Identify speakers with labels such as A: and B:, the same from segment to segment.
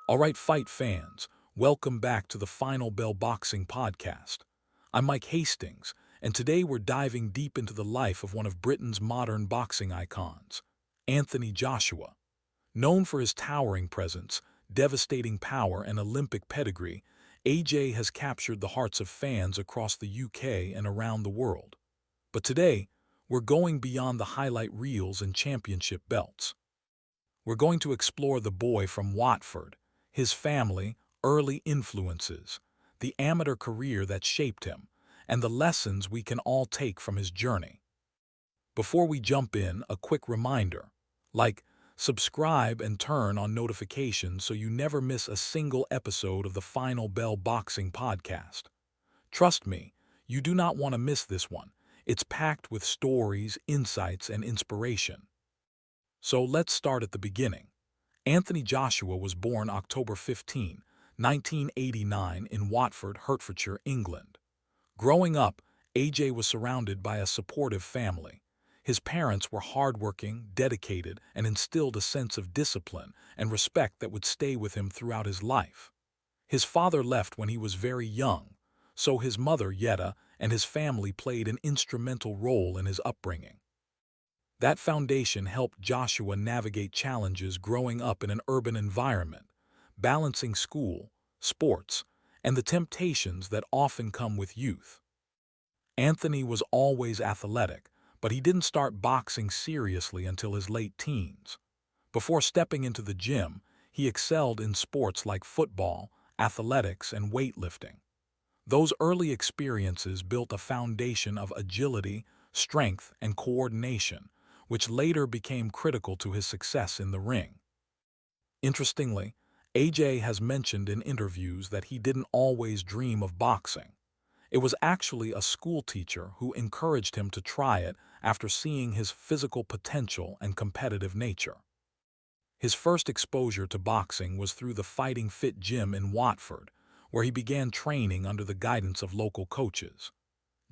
A: All right, fight fans, welcome back to the Final Bell Boxing Podcast. I'm Mike Hastings, and today we're diving deep into the life of one of Britain's modern boxing icons, Anthony Joshua. Known for his towering presence, devastating power, and Olympic pedigree, AJ has captured the hearts of fans across the UK and around the world. But today, we're going beyond the highlight reels and championship belts. We're going to explore the boy from Watford, his family, early influences, the amateur career that shaped him, and the lessons we can all take from his journey. Before we jump in, a quick reminder: like, subscribe, and turn on notifications so you never miss a single episode of the Final Bell Boxing Podcast. Trust me, you do not want to miss this one. It's packed with stories, insights, and inspiration. So let's start at the beginning. Anthony Joshua was born October 15, 1989 in Watford, Hertfordshire, England. Growing up, AJ was surrounded by a supportive family. His parents were hardworking, dedicated, and instilled a sense of discipline and respect that would stay with him throughout his life. His father left when he was very young, so his mother, Yetta, and his family played an instrumental role in his upbringing. That foundation helped Joshua navigate challenges growing up in an urban environment, balancing school, sports, and the temptations that often come with youth. Anthony was always athletic, but he didn't start boxing seriously until his late teens. Before stepping into the gym, he excelled in sports like football, athletics, and weightlifting. Those early experiences built a foundation of agility, strength, and coordination, which later became critical to his success in the ring. Interestingly, AJ has mentioned in interviews that he didn't always dream of boxing. It was actually a school teacher who encouraged him to try it after seeing his physical potential and competitive nature. His first exposure to boxing was through the Fighting Fit gym in Watford, where he began training under the guidance of local coaches.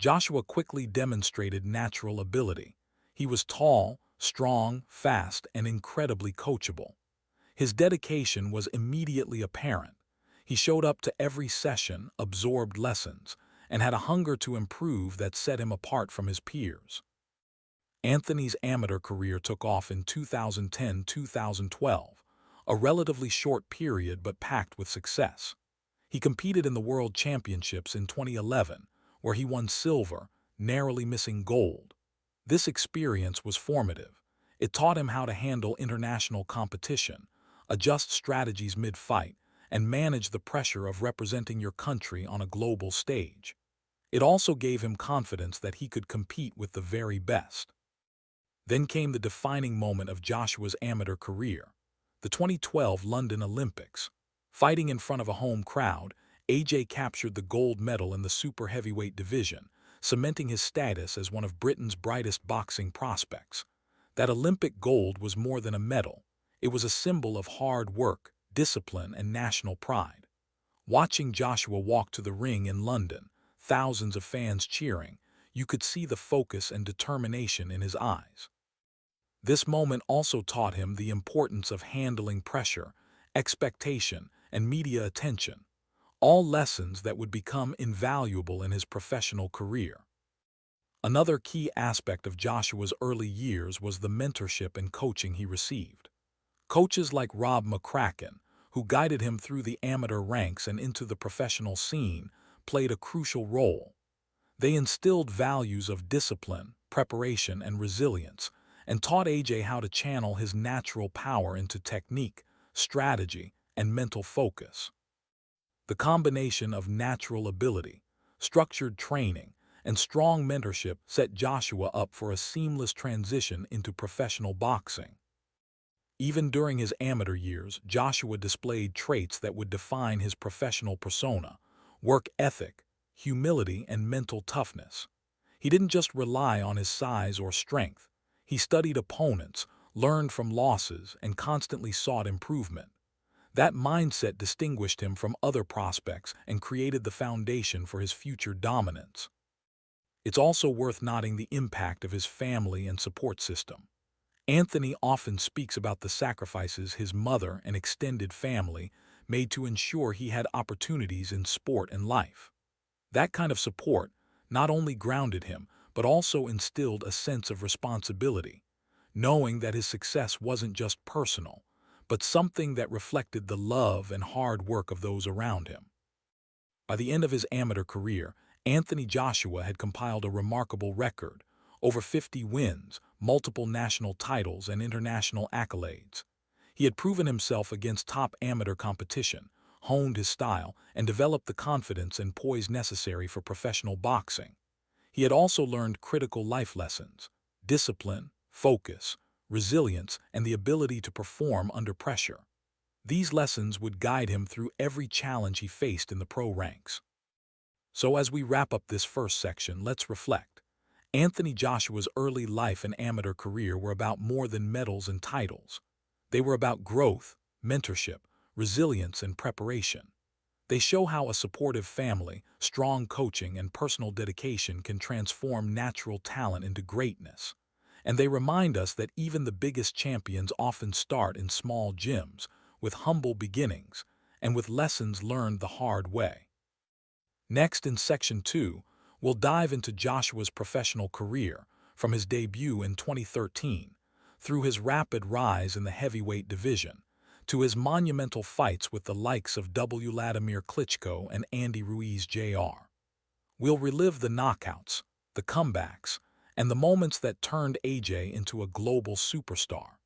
A: Joshua quickly demonstrated natural ability. He was tall, strong, fast, and incredibly coachable. His dedication was immediately apparent. He showed up to every session, absorbed lessons, and had a hunger to improve that set him apart from his peers. Anthony's amateur career took off in 2010-2012, a relatively short period but packed with success. He competed in the World Championships in 2011, where he won silver, narrowly missing gold. This experience was formative. It taught him how to handle international competition, adjust strategies mid-fight, and manage the pressure of representing your country on a global stage. It also gave him confidence that he could compete with the very best. Then came the defining moment of Joshua's amateur career, the 2012 London Olympics. Fighting in front of a home crowd, AJ captured the gold medal in the super heavyweight division, cementing his status as one of Britain's brightest boxing prospects. That Olympic gold was more than a medal. It was a symbol of hard work, discipline, and national pride. Watching Joshua walk to the ring in London, thousands of fans cheering, you could see the focus and determination in his eyes. This moment also taught him the importance of handling pressure, expectation, and media attention, all lessons that would become invaluable in his professional career. Another key aspect of Joshua's early years was the mentorship and coaching he received. Coaches like Rob McCracken, who guided him through the amateur ranks and into the professional scene, played a crucial role. They instilled values of discipline, preparation, and resilience, and taught AJ how to channel his natural power into technique, strategy, and mental focus. The combination of natural ability, structured training, and strong mentorship set Joshua up for a seamless transition into professional boxing. Even during his amateur years, Joshua displayed traits that would define his professional persona: work ethic, humility, and mental toughness. He didn't just rely on his size or strength. He studied opponents, learned from losses, and constantly sought improvement. That mindset distinguished him from other prospects and created the foundation for his future dominance. It's also worth noting the impact of his family and support system. Anthony often speaks about the sacrifices his mother and extended family made to ensure he had opportunities in sport and life. That kind of support not only grounded him, but also instilled a sense of responsibility, knowing that his success wasn't just personal, but something that reflected the love and hard work of those around him. By the end of his amateur career, Anthony Joshua had compiled a remarkable record: over 50 wins, multiple national titles, and international accolades. He had proven himself against top amateur competition, honed his style, and developed the confidence and poise necessary for professional boxing. He had also learned critical life lessons: discipline, focus, resilience, and the ability to perform under pressure. These lessons would guide him through every challenge he faced in the pro ranks. So as we wrap up this first section, let's reflect. Anthony Joshua's early life and amateur career were about more than medals and titles. They were about growth, mentorship, resilience, and preparation. They show how a supportive family, strong coaching, and personal dedication can transform natural talent into greatness. And they remind us that even the biggest champions often start in small gyms, with humble beginnings, and with lessons learned the hard way. Next, in Section 2, we'll dive into Joshua's professional career, from his debut in 2013, through his rapid rise in the heavyweight division, to his monumental fights with the likes of Vladimir Klitschko and Andy Ruiz Jr. We'll relive the knockouts, the comebacks, and the moments that turned AJ into a global superstar.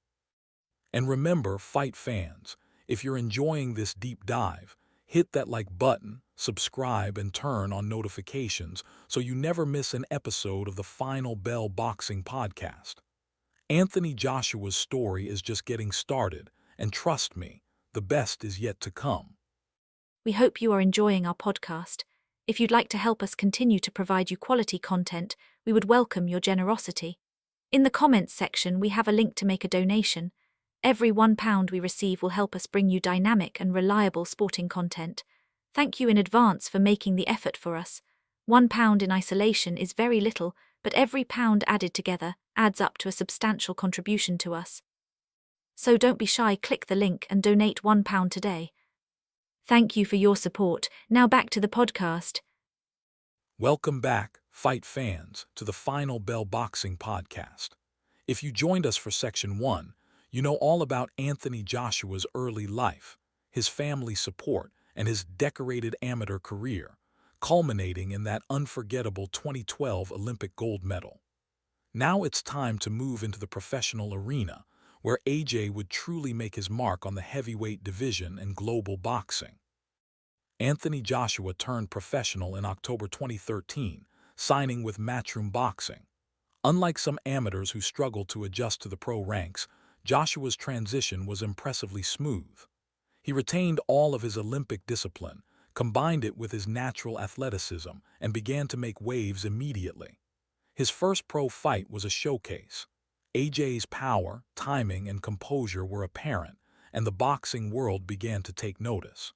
A: And remember, fight fans, if you're enjoying this deep dive, hit that like button, subscribe, and turn on notifications so you never miss an episode of the Final Bell Boxing Podcast. Anthony Joshua's story is just getting started, and trust me, the best is yet to come.
B: We hope you are enjoying our podcast. If you'd like to help us continue to provide you quality content, we would welcome your generosity. In the comments section, we have a link to make a donation. Every £1 we receive will help us bring you dynamic and reliable sporting content. Thank you in advance for making the effort for us. £1 in isolation is very little, but every pound added together adds up to a substantial contribution to us. So don't be shy, click the link and donate £1 today. Thank you for your support. Now back to the podcast.
A: Welcome back, fight fans, to the Final Bell Boxing Podcast. If you joined us for Section 1, you know all about Anthony Joshua's early life, his family support, and his decorated amateur career, culminating in that unforgettable 2012 Olympic gold medal. Now it's time to move into the professional arena, where AJ would truly make his mark on the heavyweight division and global boxing. Anthony Joshua turned professional in October 2013, signing with Matchroom Boxing. Unlike some amateurs who struggled to adjust to the pro ranks, Joshua's transition was impressively smooth. He retained all of his Olympic discipline, combined it with his natural athleticism, and began to make waves immediately. His first pro fight was a showcase. AJ's power, timing, and composure were apparent, and the boxing world began to take notice.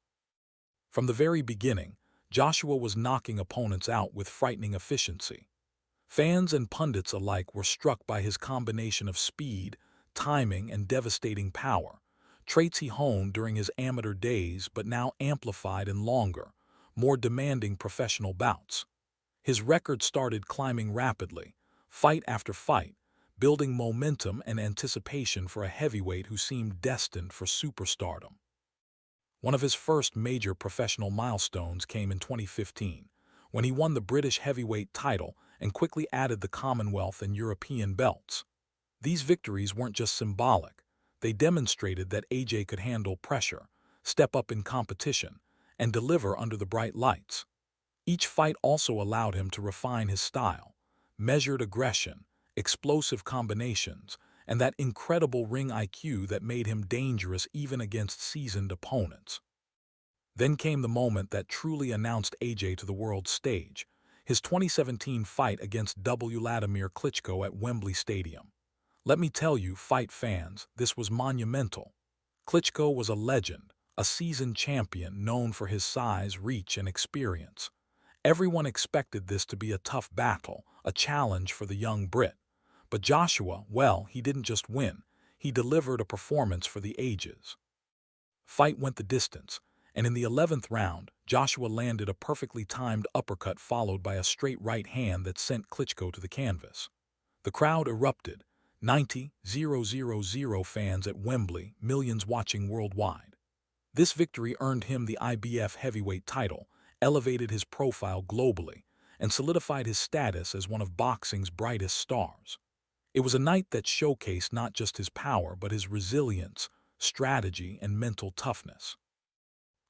A: From the very beginning, Joshua was knocking opponents out with frightening efficiency. Fans and pundits alike were struck by his combination of speed, timing, and devastating power, traits he honed during his amateur days but now amplified in longer, more demanding professional bouts. His record started climbing rapidly, fight after fight, building momentum and anticipation for a heavyweight who seemed destined for superstardom. One of his first major professional milestones came in 2015, when he won the British heavyweight title and quickly added the Commonwealth and European belts. These victories weren't just symbolic, they demonstrated that AJ could handle pressure, step up in competition, and deliver under the bright lights. Each fight also allowed him to refine his style: measured aggression, explosive combinations, and that incredible ring IQ that made him dangerous even against seasoned opponents. Then came the moment that truly announced AJ to the world stage: his 2017 fight against Vladimir Klitschko at Wembley Stadium. Let me tell you, fight fans, this was monumental. Klitschko was a legend, a seasoned champion known for his size, reach, and experience. Everyone expected this to be a tough battle, a challenge for the young Brit. But Joshua, well, he didn't just win, he delivered a performance for the ages. Fight went the distance, and in the 11th round, Joshua landed a perfectly timed uppercut followed by a straight right hand that sent Klitschko to the canvas. The crowd erupted, 90,000 fans at Wembley, millions watching worldwide. This victory earned him the IBF heavyweight title, elevated his profile globally, and solidified his status as one of boxing's brightest stars. It was a night that showcased not just his power but his resilience, strategy, and mental toughness.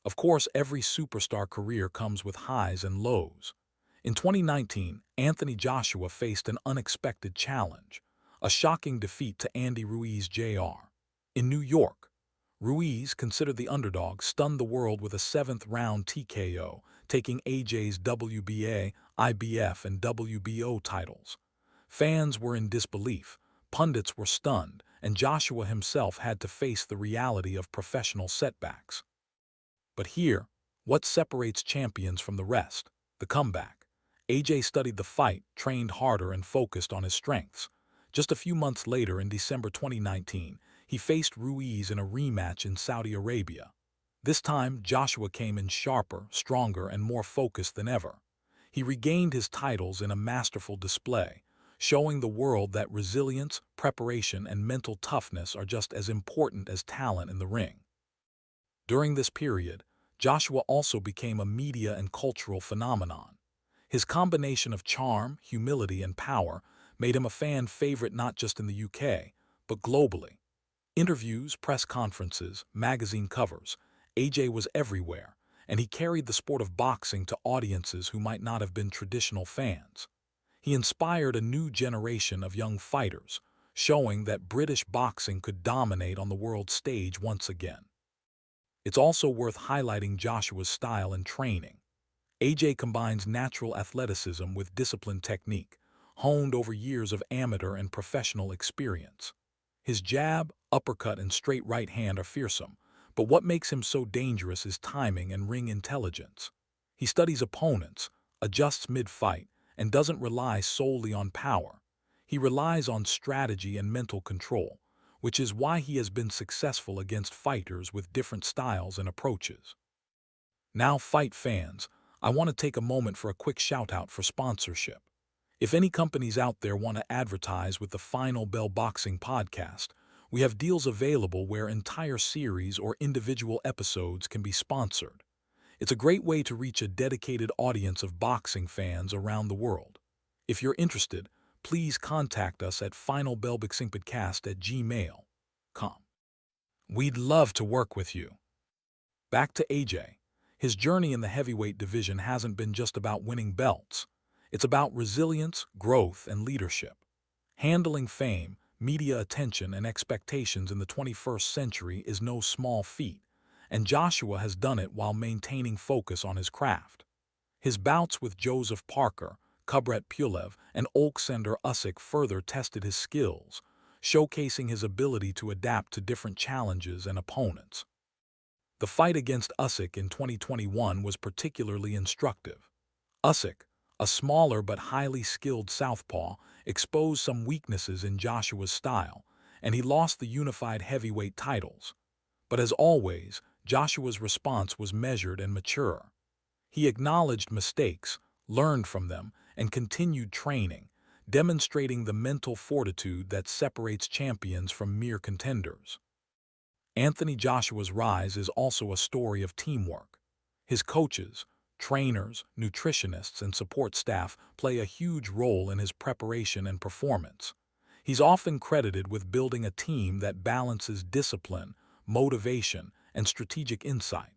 A: Of course, every superstar career comes with highs and lows. In 2019, Anthony Joshua faced an unexpected challenge, a shocking defeat to Andy Ruiz Jr. In New York, Ruiz, considered the underdog, stunned the world with a seventh-round TKO, taking AJ's WBA, IBF, and WBO titles. Fans were in disbelief, pundits were stunned, and Joshua himself had to face the reality of professional setbacks. But here, what separates champions from the rest? The comeback. AJ studied the fight, trained harder, and focused on his strengths. Just a few months later, in December 2019, he faced Ruiz in a rematch in Saudi Arabia. This time, Joshua came in sharper, stronger, and more focused than ever. He regained his titles in a masterful display, showing the world that resilience, preparation, and mental toughness are just as important as talent in the ring. During this period, Joshua also became a media and cultural phenomenon. His combination of charm, humility, and power made him a fan favorite not just in the UK, but globally. Interviews, press conferences, magazine covers, AJ was everywhere, and he carried the sport of boxing to audiences who might not have been traditional fans. He inspired a new generation of young fighters, showing that British boxing could dominate on the world stage once again. It's also worth highlighting Joshua's style and training. AJ combines natural athleticism with disciplined technique, honed over years of amateur and professional experience. His jab, uppercut, and straight right hand are fearsome, but what makes him so dangerous is timing and ring intelligence. He studies opponents, adjusts mid-fight, and doesn't rely solely on power. He relies on strategy and mental control, which is why he has been successful against fighters with different styles and approaches. Now, fight fans, I want to take a moment for a quick shout-out for sponsorship. If any companies out there want to advertise with the Final Bell Boxing podcast, we have deals available where entire series or individual episodes can be sponsored. It's a great way to reach a dedicated audience of boxing fans around the world. If you're interested, please contact us at finalbellboxingpodcast@gmail.com. We'd love to work with you. Back to AJ. His journey in the heavyweight division hasn't been just about winning belts. It's about resilience, growth, and leadership. Handling fame, media attention, and expectations in the 21st century is no small feat, and Joshua has done it while maintaining focus on his craft. His bouts with Joseph Parker, Kubrat Pulev, and Oleksandr Usyk further tested his skills, showcasing his ability to adapt to different challenges and opponents. The fight against Usyk in 2021 was particularly instructive. Usyk, a smaller but highly skilled southpaw, exposed some weaknesses in Joshua's style, and he lost the unified heavyweight titles. But as always, Joshua's response was measured and mature. He acknowledged mistakes, learned from them, and continued training, demonstrating the mental fortitude that separates champions from mere contenders. Anthony Joshua's rise is also a story of teamwork. His coaches, trainers, nutritionists, and support staff play a huge role in his preparation and performance. He's often credited with building a team that balances discipline, motivation, and strategic insight.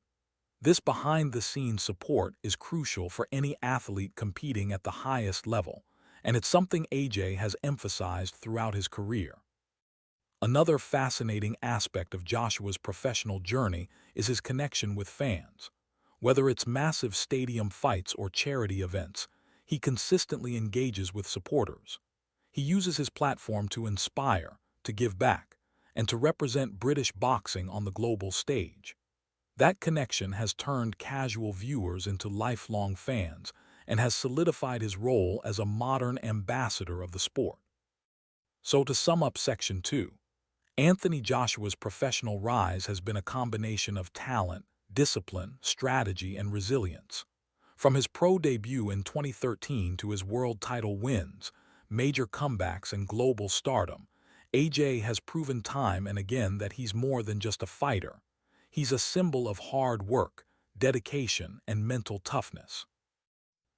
A: This behind-the-scenes support is crucial for any athlete competing at the highest level, and it's something AJ has emphasized throughout his career. Another fascinating aspect of Joshua's professional journey is his connection with fans. Whether it's massive stadium fights or charity events, he consistently engages with supporters. He uses his platform to inspire, to give back, and to represent British boxing on the global stage. That connection has turned casual viewers into lifelong fans and has solidified his role as a modern ambassador of the sport. So to sum up Section 2, Anthony Joshua's professional rise has been a combination of talent, discipline, strategy, and resilience. From his pro debut in 2013 to his world title wins, major comebacks, and global stardom, AJ has proven time and again that he's more than just a fighter. He's a symbol of hard work, dedication, and mental toughness.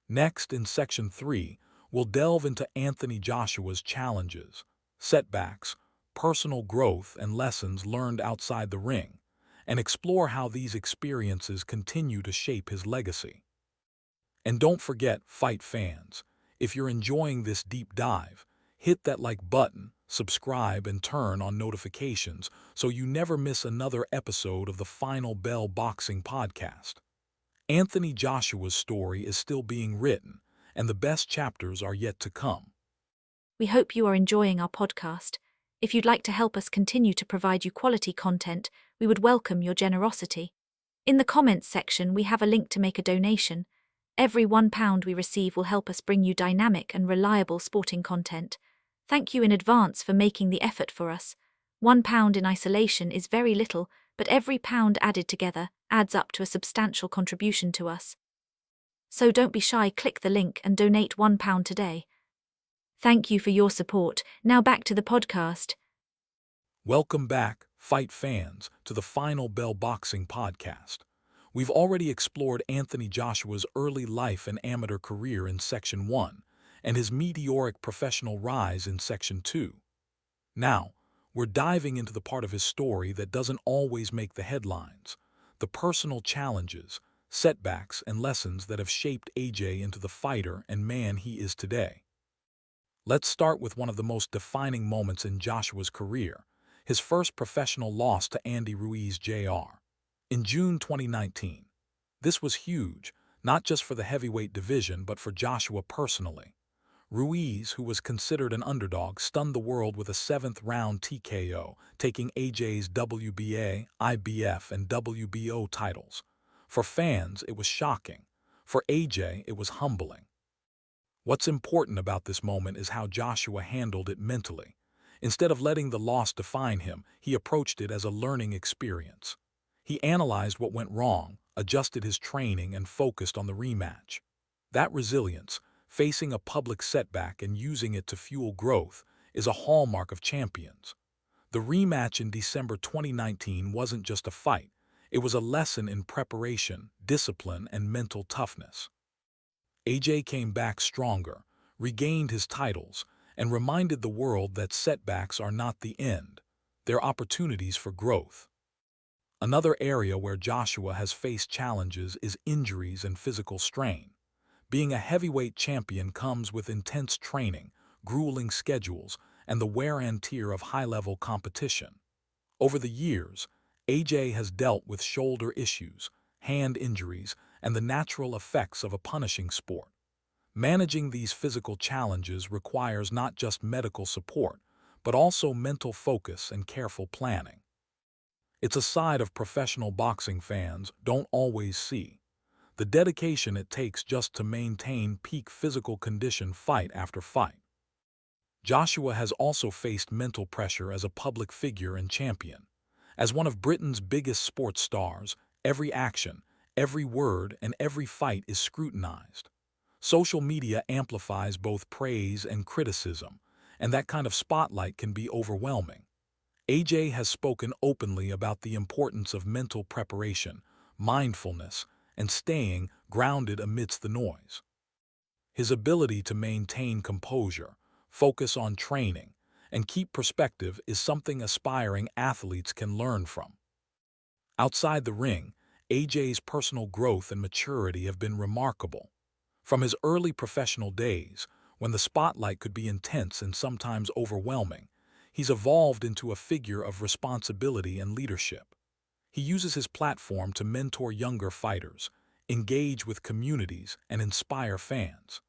A: Next, in Section 3, we'll delve into Anthony Joshua's challenges, setbacks, personal growth, and lessons learned outside the ring, and explore how these experiences continue to shape his legacy. And don't forget, fight fans, if you're enjoying this deep dive, hit that like button, subscribe, and turn on notifications so you never miss another episode of the Final Bell Boxing Podcast. Anthony Joshua's story is still being written, and the best chapters are yet to come.
B: We hope you are enjoying our podcast. If you'd like to help us continue to provide you quality content, we would welcome your generosity. In the comments section, we have a link to make a donation. Every £1 we receive will help us bring you dynamic and reliable sporting content. Thank you in advance for making the effort for us. £1 in isolation is very little, but every pound added together adds up to a substantial contribution to us. So don't be shy, click the link and donate £1 today. Thank you for your support. Now back to the podcast.
A: Welcome back, fight fans, to the Final Bell Boxing Podcast. We've already explored Anthony Joshua's early life and amateur career in Section 1 and his meteoric professional rise in Section 2. Now, we're diving into the part of his story that doesn't always make the headlines, the personal challenges, setbacks, and lessons that have shaped AJ into the fighter and man he is today. Let's start with one of the most defining moments in Joshua's career, his first professional loss to Andy Ruiz Jr. in June 2019. This was huge, not just for the heavyweight division but for Joshua personally. Ruiz, who was considered an underdog, stunned the world with a 7th-round TKO, taking AJ's WBA, IBF, and WBO titles. For fans, it was shocking. For AJ, it was humbling. What's important about this moment is how Joshua handled it mentally. Instead of letting the loss define him, he approached it as a learning experience. He analyzed what went wrong, adjusted his training, and focused on the rematch. That resilience, facing a public setback and using it to fuel growth, is a hallmark of champions. The rematch in December 2019 wasn't just a fight. It was a lesson in preparation, discipline, and mental toughness. AJ came back stronger, regained his titles, and reminded the world that setbacks are not the end. They're opportunities for growth. Another area where Joshua has faced challenges is injuries and physical strain. Being a heavyweight champion comes with intense training, grueling schedules, and the wear and tear of high-level competition. Over the years, AJ has dealt with shoulder issues, hand injuries, and the natural effects of a punishing sport. Managing these physical challenges requires not just medical support, but also mental focus and careful planning. It's a side of professional boxing fans don't always see. The dedication it takes just to maintain peak physical condition fight after fight. Joshua has also faced mental pressure as a public figure and champion. As one of Britain's biggest sports stars, every action, every word, and every fight is scrutinized. Social media amplifies both praise and criticism, and that kind of spotlight can be overwhelming. AJ has spoken openly about the importance of mental preparation, mindfulness, and staying grounded amidst the noise. His ability to maintain composure, focus on training, and keep perspective is something aspiring athletes can learn from. Outside the ring, AJ's personal growth and maturity have been remarkable. From his early professional days, when the spotlight could be intense and sometimes overwhelming, he's evolved into a figure of responsibility and leadership. He uses his platform to mentor younger fighters, engage with communities, and inspire fans.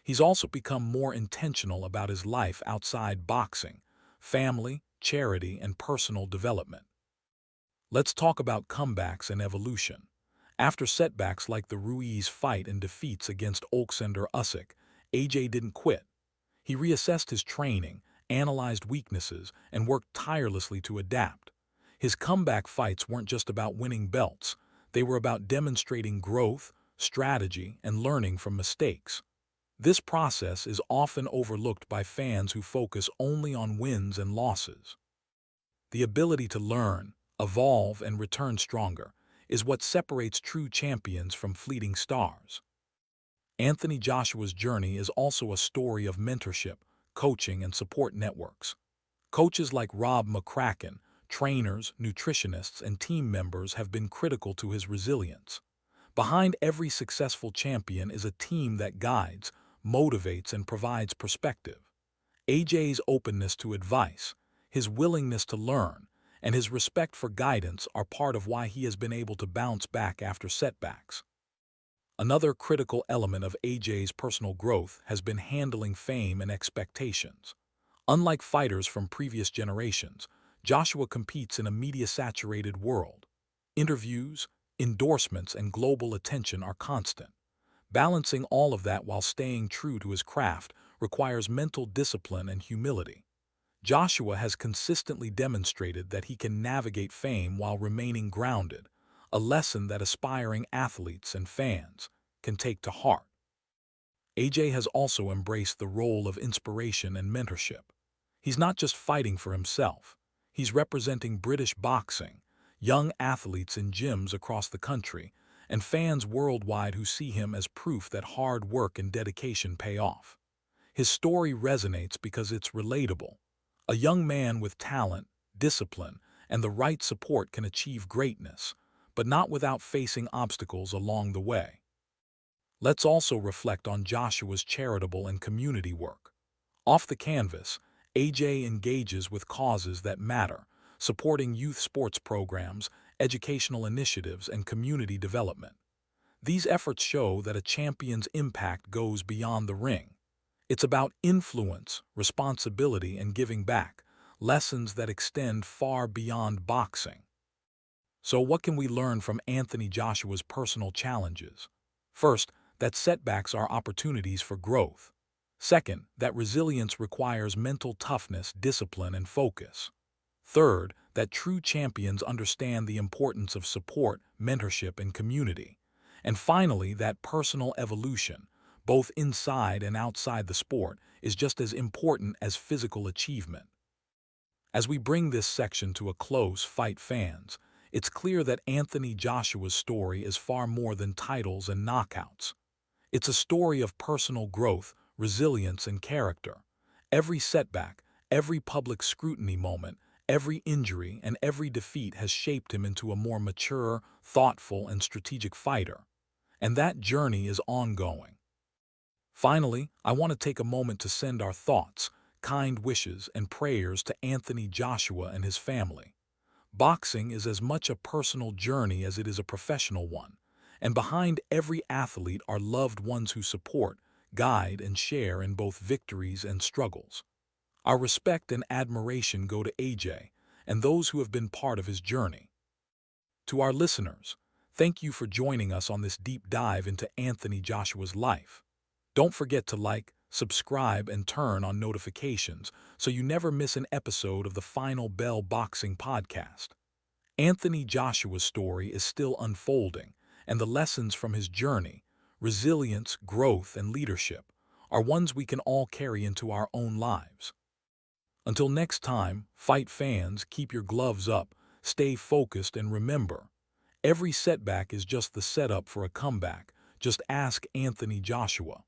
A: He's also become more intentional about his life outside boxing, family, charity, and personal development. Let's talk about comebacks and evolution. After setbacks like the Ruiz fight and defeats against Oleksandr Usyk, AJ didn't quit. He reassessed his training, analyzed weaknesses, and worked tirelessly to adapt. His comeback fights weren't just about winning belts. They were about demonstrating growth, strategy, and learning from mistakes. This process is often overlooked by fans who focus only on wins and losses. The ability to learn, evolve, and return stronger is what separates true champions from fleeting stars. Anthony Joshua's journey is also a story of mentorship, coaching, and support networks. Coaches like Rob McCracken, trainers, nutritionists, and team members have been critical to his resilience. Behind every successful champion is a team that guides, motivates, and provides perspective. AJ's openness to advice, his willingness to learn, and his respect for guidance are part of why he has been able to bounce back after setbacks. Another critical element of AJ's personal growth has been handling fame and expectations. Unlike fighters from previous generations, Joshua competes in a media-saturated world. Interviews, endorsements, and global attention are constant. Balancing all of that while staying true to his craft requires mental discipline and humility. Joshua has consistently demonstrated that he can navigate fame while remaining grounded, a lesson that aspiring athletes and fans can take to heart. AJ has also embraced the role of inspiration and mentorship. He's not just fighting for himself. He's representing British boxing, young athletes in gyms across the country, and fans worldwide who see him as proof that hard work and dedication pay off. His story resonates because it's relatable. A young man with talent, discipline, and the right support can achieve greatness, but not without facing obstacles along the way. Let's also reflect on Joshua's charitable and community work. Off the canvas, AJ engages with causes that matter, supporting youth sports programs, educational initiatives, and community development. These efforts show that a champion's impact goes beyond the ring. It's about influence, responsibility, and giving back, lessons that extend far beyond boxing. So what can we learn from Anthony Joshua's personal challenges? First, that setbacks are opportunities for growth. Second, that resilience requires mental toughness, discipline, and focus. Third, that true champions understand the importance of support, mentorship, and community. And finally, that personal evolution, both inside and outside the sport, is just as important as physical achievement. As we bring this section to a close, fight fans, it's clear that Anthony Joshua's story is far more than titles and knockouts. It's a story of personal growth, resilience, and character. Every setback, every public scrutiny moment, every injury, and every defeat has shaped him into a more mature, thoughtful, and strategic fighter. And that journey is ongoing. Finally, I want to take a moment to send our thoughts, kind wishes, and prayers to Anthony Joshua and his family. Boxing is as much a personal journey as it is a professional one, and behind every athlete are loved ones who support, guide, and share in both victories and struggles. Our respect and admiration go to AJ and those who have been part of his journey. To our listeners, thank you for joining us on this deep dive into Anthony Joshua's life. Don't forget to like, subscribe, and turn on notifications so you never miss an episode of the Final Bell Boxing Podcast. Anthony Joshua's story is still unfolding, and the lessons from his journey, resilience, growth, and leadership, are ones we can all carry into our own lives. Until next time, fight fans, keep your gloves up, stay focused, and remember, every setback is just the setup for a comeback. Just ask Anthony Joshua.